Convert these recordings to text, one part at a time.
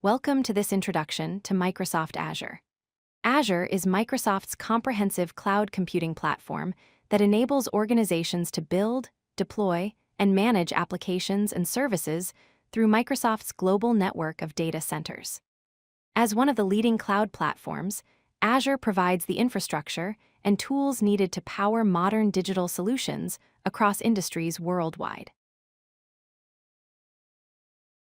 Welcome to this introduction to Microsoft Azure. Azure is Microsoft's comprehensive cloud computing platform that enables organizations to build, deploy, and manage applications and services through Microsoft's global network of data centers. As one of the leading cloud platforms, Azure provides the infrastructure and tools needed to power modern digital solutions across industries worldwide.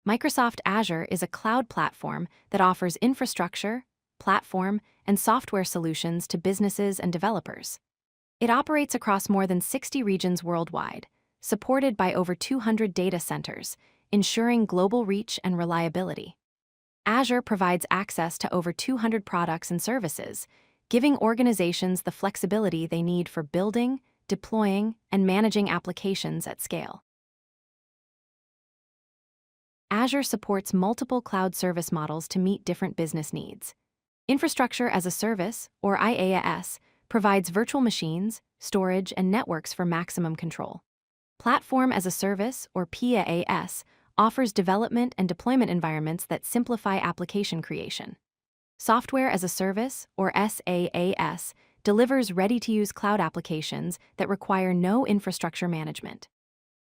Microsoft Azure is a cloud platform that offers infrastructure, platform, and software solutions to businesses and developers. It operates across more than 60 regions worldwide, supported by over 200 data centers, ensuring global reach and reliability. Azure provides access to over 200 products and services, giving organizations the flexibility they need for building, deploying, and managing applications at scale. Azure supports multiple cloud service models to meet different business needs. Infrastructure as a Service, or IaaS, provides virtual machines, storage, and networks for maximum control. Platform as a Service, or PaaS, offers development and deployment environments that simplify application creation. Software as a Service, or SaaS, delivers ready-to-use cloud applications that require no infrastructure management.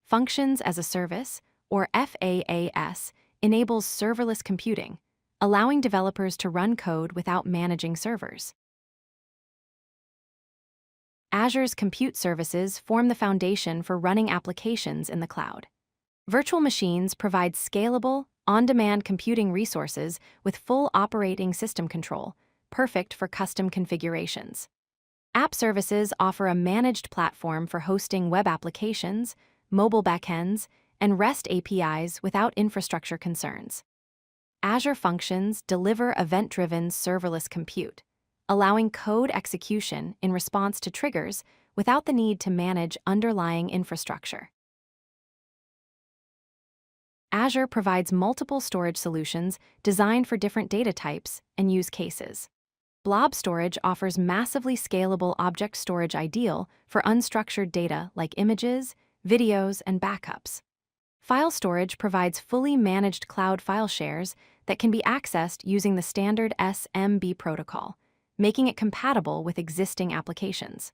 Functions as a Service, or FaaS, enables serverless computing, allowing developers to run code without managing servers. Azure's compute services form the foundation for running applications in the cloud. Virtual machines provide scalable, on-demand computing resources with full operating system control, perfect for custom configurations. App services offer a managed platform for hosting web applications, mobile backends, and REST APIs without infrastructure concerns. Azure Functions deliver event-driven serverless compute, allowing code execution in response to triggers without the need to manage underlying infrastructure. Azure provides multiple storage solutions designed for different data types and use cases. Blob storage offers massively scalable object storage ideal for unstructured data like images, videos, and backups. File storage provides fully managed cloud file shares that can be accessed using the standard SMB protocol, making it compatible with existing applications.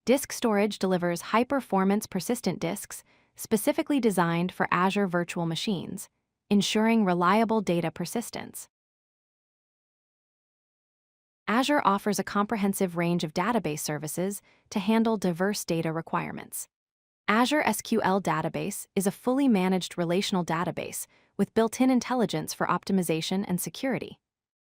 Disk storage delivers high-performance persistent disks specifically designed for Azure virtual machines, ensuring reliable data persistence. Azure offers a comprehensive range of database services to handle diverse data requirements. Azure SQL Database is a fully managed relational database with built-in intelligence for optimization and security.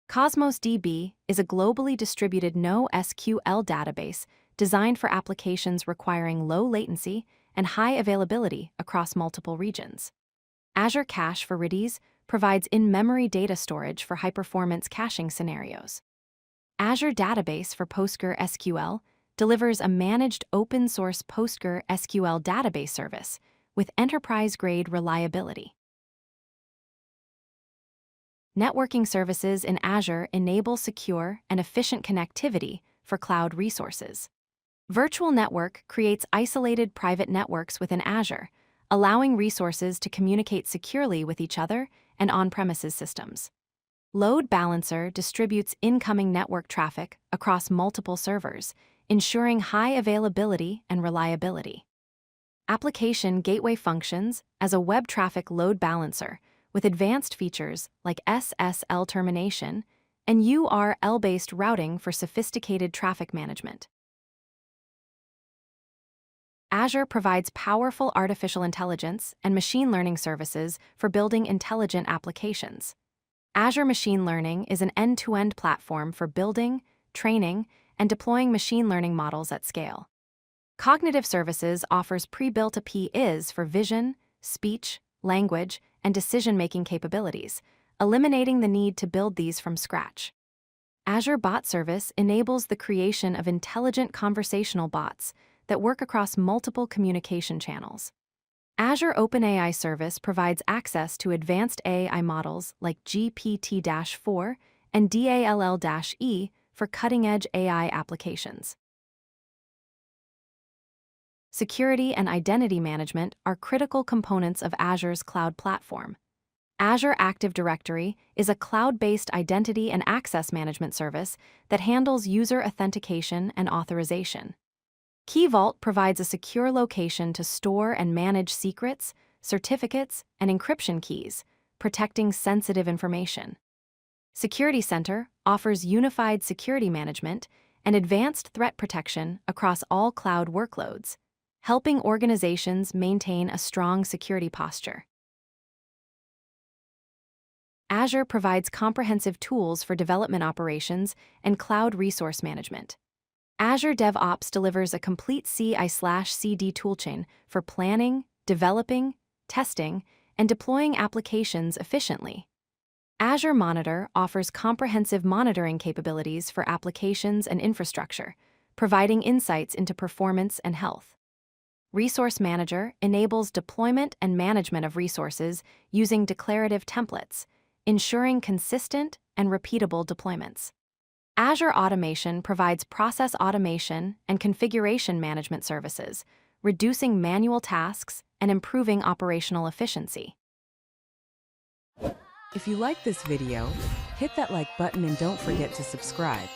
Cosmos DB is a globally distributed NoSQL database designed for applications requiring low latency and high availability across multiple regions. Azure Cache for Redis provides in-memory data storage for high-performance caching scenarios. Azure Database for PostgreSQL delivers a managed open-source PostgreSQL database service with enterprise-grade reliability. Networking services in Azure enable secure and efficient connectivity for cloud resources. Virtual Network creates isolated private networks within Azure, allowing resources to communicate securely with each other and on-premises systems. Load Balancer distributes incoming network traffic across multiple servers, ensuring high availability and reliability. Application Gateway functions as a web traffic load balancer with advanced features like SSL termination and URL-based routing for sophisticated traffic management. Azure provides powerful artificial intelligence and machine learning services for building intelligent applications. Azure Machine Learning is an end-to-end platform for building, training, and deploying machine learning models at scale. Cognitive Services offers pre-built APIs for vision, speech, language, and decision-making capabilities, eliminating the need to build these from scratch. Azure Bot Service enables the creation of intelligent conversational bots that work across multiple communication channels. Azure OpenAI Service provides access to advanced AI models like GPT-4 and DALL-E for cutting-edge AI applications. Security and identity management are critical components of Azure's cloud platform. Azure Active Directory is a cloud-based identity and access management service that handles user authentication and authorization. Key Vault provides a secure location to store and manage secrets, certificates, and encryption keys, protecting sensitive information. Security Center offers unified security management and advanced threat protection across all cloud workloads, helping organizations maintain a strong security posture. Azure provides comprehensive tools for development operations and cloud resource management. Azure DevOps delivers a complete CI/CD toolchain for planning, developing, testing, and deploying applications efficiently. Azure Monitor offers comprehensive monitoring capabilities for applications and infrastructure, providing insights into performance and health. Resource Manager enables deployment and management of resources using declarative templates, ensuring consistent and repeatable deployments. Azure Automation provides process automation and configuration management services, reducing manual tasks and improving operational efficiency. If you like this video, hit that like button and don't forget to subscribe.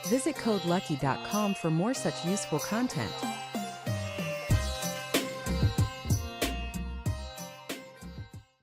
Visit codelucky.com for more such useful content.